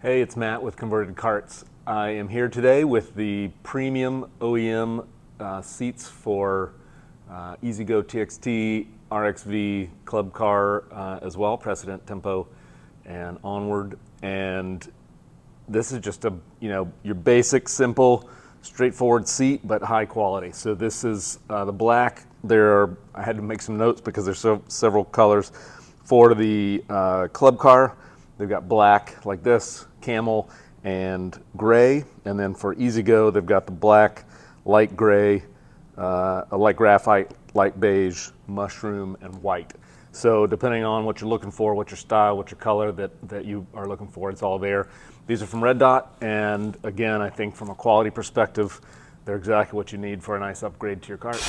Hey, it's Matt with Converted Carts. I am here today with the Premium OEM seats for EZGO TXT, RXV, Club Car as well, Precedent, Tempo, and Onward. And this is just your basic, simple, straightforward seat, but high quality. So this is the black. I had to make some notes because there's several colors. For the Club Car, they've got black like this, camel, and gray. And then for EZGO, they've got the black, light gray, a light graphite, light beige, mushroom, and white. So depending on what you're looking for, what your style, what your color that you are looking for, it's all there. These are from RedDot, and again, I think from a quality perspective, they're exactly what you need for a nice upgrade to your cart.